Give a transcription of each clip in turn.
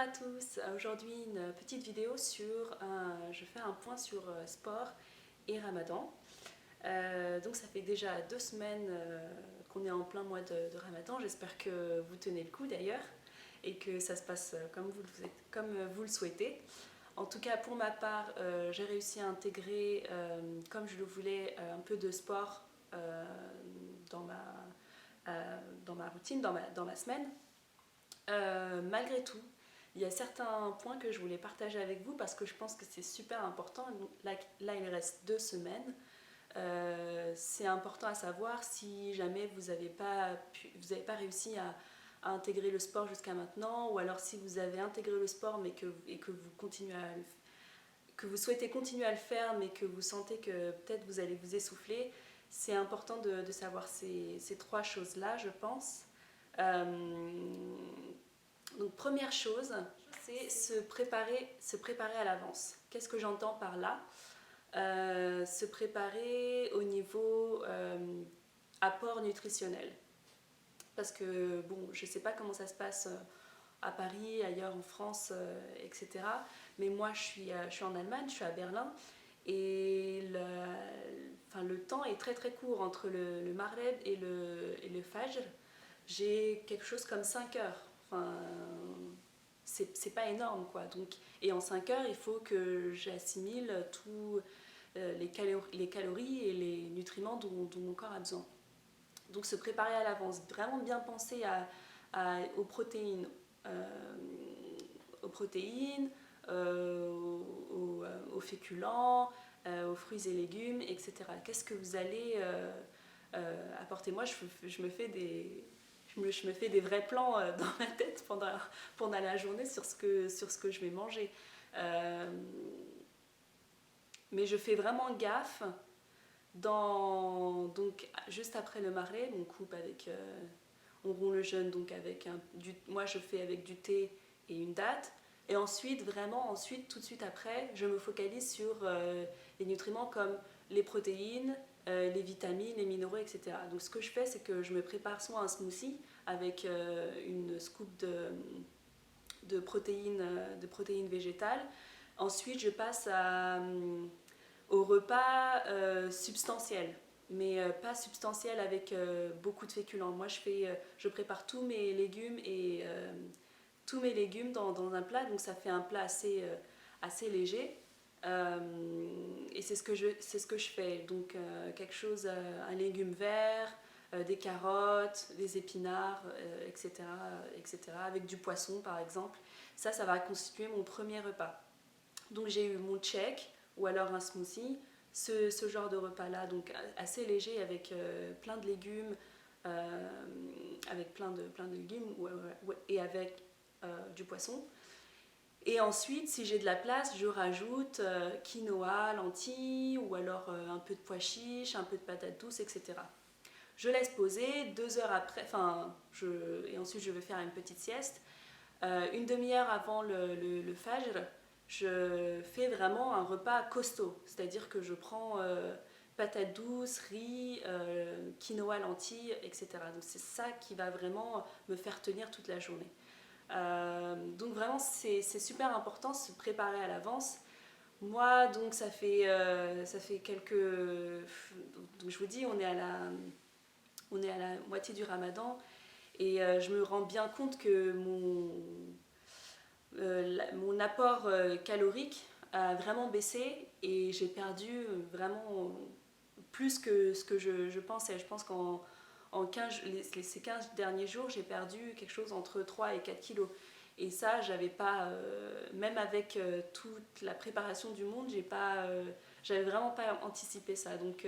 à tous, aujourd'hui une petite vidéo sur je fais un point sur sport et Ramadan. Donc ça fait déjà 2 semaines qu'on est en plein mois de Ramadan, j'espère que vous tenez le coup d'ailleurs et que ça se passe comme vous le souhaitez. En tout cas pour ma part, j'ai réussi à intégrer, comme je le voulais, un peu de sport dans ma routine, dans ma semaine. Malgré tout, il y a certains points que je voulais partager avec vous parce que je pense que c'est super important. Là, il reste 2 semaines. C'est important à savoir si jamais vous n'avez pas réussi à intégrer le sport jusqu'à maintenant, ou alors si vous avez intégré le sport mais que vous souhaitez continuer à le faire mais que vous sentez que peut-être vous allez vous essouffler. C'est important de savoir ces trois choses-là, je pense. Donc première chose, c'est se préparer à l'avance. Qu'est-ce que j'entends par là? Se préparer au niveau apport nutritionnel. Parce que bon, je ne sais pas comment ça se passe à Paris, ailleurs en France, etc. Mais moi, je suis en Allemagne, je suis à Berlin. Et le temps est très très court entre le Maghreb et le Fajr. J'ai quelque chose comme 5 heures. Enfin, c'est pas énorme quoi. Donc, et en 5 heures, il faut que j'assimile tous les calories et les nutriments dont mon corps a besoin. Donc se préparer à l'avance, vraiment bien penser aux protéines, aux féculents, aux fruits et légumes, etc. Qu'est-ce que vous allez apporter? Moi, je me fais des vrais plans dans ma tête pendant la journée sur ce que je vais manger. Mais je fais vraiment gaffe. Donc, juste après le marais, on coupe on rompt le jeûne, donc moi je fais avec du thé et une date. Et ensuite, tout de suite après, je me focalise sur les nutriments comme les protéines, les vitamines, les minéraux, etc. Donc ce que je fais, c'est que je me prépare soit un smoothie avec une scoop de protéines végétales. Ensuite, je passe au repas substantiel, mais pas substantiel avec beaucoup de féculents. Moi, je prépare tous mes légumes dans un plat, donc ça fait un plat assez léger. Et c'est ce que je fais. Donc un légume vert, des carottes, des épinards, etc., avec du poisson par exemple. Ça va constituer mon premier repas. Donc j'ai eu mon check ou alors un smoothie, ce genre de repas-là, donc assez léger avec plein de légumes, et avec du poisson. Et ensuite, si j'ai de la place, je rajoute quinoa, lentilles, ou alors un peu de pois chiches, un peu de patates douces, etc. Je laisse poser, 2 heures après, et ensuite je vais faire une petite sieste. Une demi-heure avant le fajr, je fais vraiment un repas costaud, c'est-à-dire que je prends patates douces, riz, quinoa, lentilles, etc. Donc c'est ça qui va vraiment me faire tenir toute la journée. Donc vraiment c'est super important de se préparer à l'avance. Moi donc ça fait quelques... Donc je vous dis on est à la moitié du Ramadan et je me rends bien compte que mon apport calorique a vraiment baissé et j'ai perdu vraiment plus que ce que je pensais. Je pense ces 15 derniers jours, j'ai perdu quelque chose entre 3 et 4 kilos. Et ça, j'avais pas, même avec toute la préparation du monde, j'avais vraiment pas anticipé ça. Donc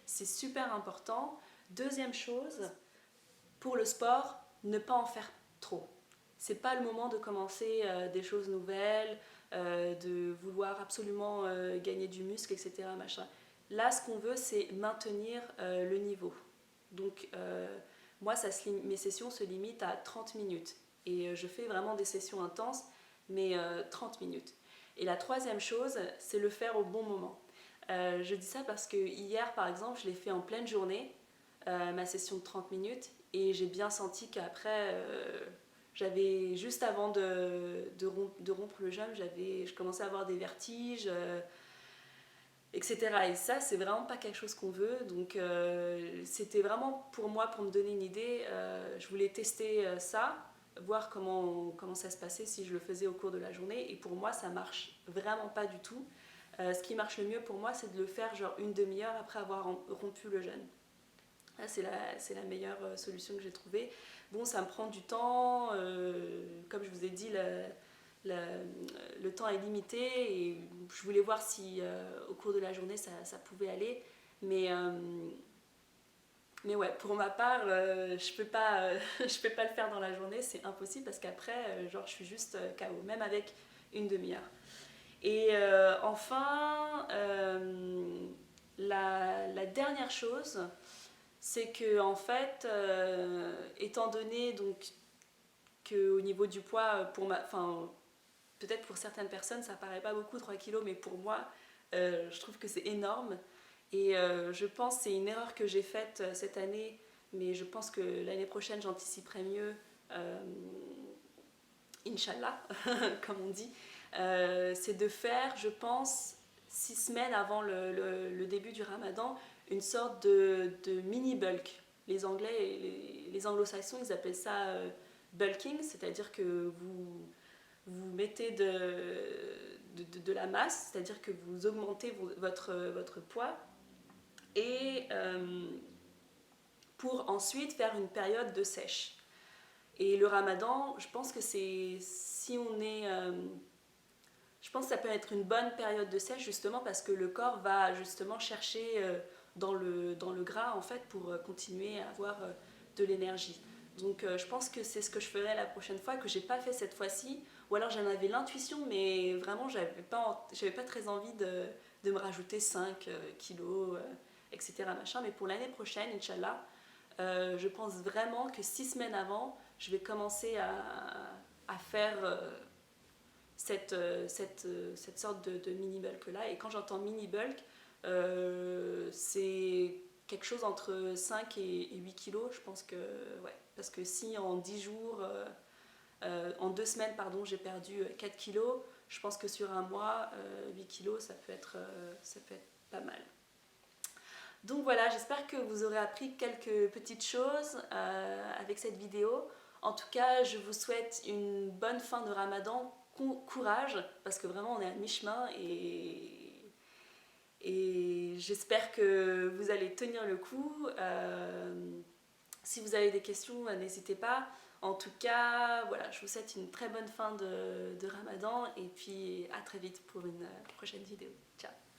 c'est super important. Deuxième chose, pour le sport, ne pas en faire trop. C'est pas le moment de commencer des choses nouvelles, de vouloir absolument gagner du muscle, etc. Machin. Là, ce qu'on veut, c'est maintenir le niveau. Donc, moi, mes sessions se limitent à 30 minutes. Et je fais vraiment des sessions intenses, mais 30 minutes. Et la troisième chose, c'est le faire au bon moment. Je dis ça parce que hier, par exemple, je l'ai fait en pleine journée, ma session de 30 minutes, et j'ai bien senti qu'après, j'avais juste avant de rompre le jeûne, je commençais à avoir des vertiges, etc. Et ça, c'est vraiment pas quelque chose qu'on veut. Donc, c'était vraiment pour moi, pour me donner une idée, je voulais tester ça, voir comment ça se passait si je le faisais au cours de la journée. Et pour moi, ça marche vraiment pas du tout. Ce qui marche le mieux pour moi, c'est de le faire genre une demi-heure après avoir rompu le jeûne. Là, c'est la meilleure solution que j'ai trouvée. Bon, ça me prend du temps. Comme je vous ai dit, le temps est limité et je voulais voir si au cours de la journée ça pouvait aller. Mais, euh, mais ouais, pour ma part, je peux pas, je peux pas le faire dans la journée, c'est impossible parce qu'après, genre, je suis juste KO, même avec une demi-heure. Et enfin, la dernière chose, c'est que en fait, étant donné donc qu'au niveau du poids, enfin, peut-être pour certaines personnes ça paraît pas beaucoup 3 kilos, mais pour moi, je trouve que c'est énorme. Et je pense que c'est une erreur que j'ai faite cette année, mais je pense que l'année prochaine j'anticiperai mieux, Inch'Allah, comme on dit. C'est de faire, je pense, 6 semaines avant le début du Ramadan, une sorte de mini bulk. Les Anglais et les Anglo-Saxons, ils appellent ça bulking, c'est-à-dire que vous mettez de la masse, c'est-à-dire que vous augmentez votre poids, et pour ensuite faire une période de sèche. Et le Ramadan, je pense que c'est si on est je pense que ça peut être une bonne période de sèche justement parce que le corps va justement chercher dans le gras en fait pour continuer à avoir de l'énergie. Donc je pense que c'est ce que je ferai la prochaine fois, que j'ai pas fait cette fois-ci, ou alors j'en avais l'intuition mais vraiment j'avais pas très envie de me rajouter 5 kilos, etc. Machin. Mais pour l'année prochaine, Inch'Allah, je pense vraiment que 6 semaines avant, je vais commencer à faire cette sorte de mini bulk là. Et quand j'entends mini bulk, c'est quelque chose entre 5 et 8 kilos. Je pense que, ouais, parce que si en 10 jours, en 2 semaines, pardon, j'ai perdu 4 kilos, je pense que sur un mois, 8 kilos, ça peut être pas mal. Donc voilà, j'espère que vous aurez appris quelques petites choses avec cette vidéo. En tout cas, je vous souhaite une bonne fin de Ramadan. Courage, parce que vraiment on est à mi-chemin et j'espère que vous allez tenir le coup. Si vous avez des questions, n'hésitez pas. En tout cas, voilà, je vous souhaite une très bonne fin de Ramadan et puis à très vite pour une prochaine vidéo. Ciao!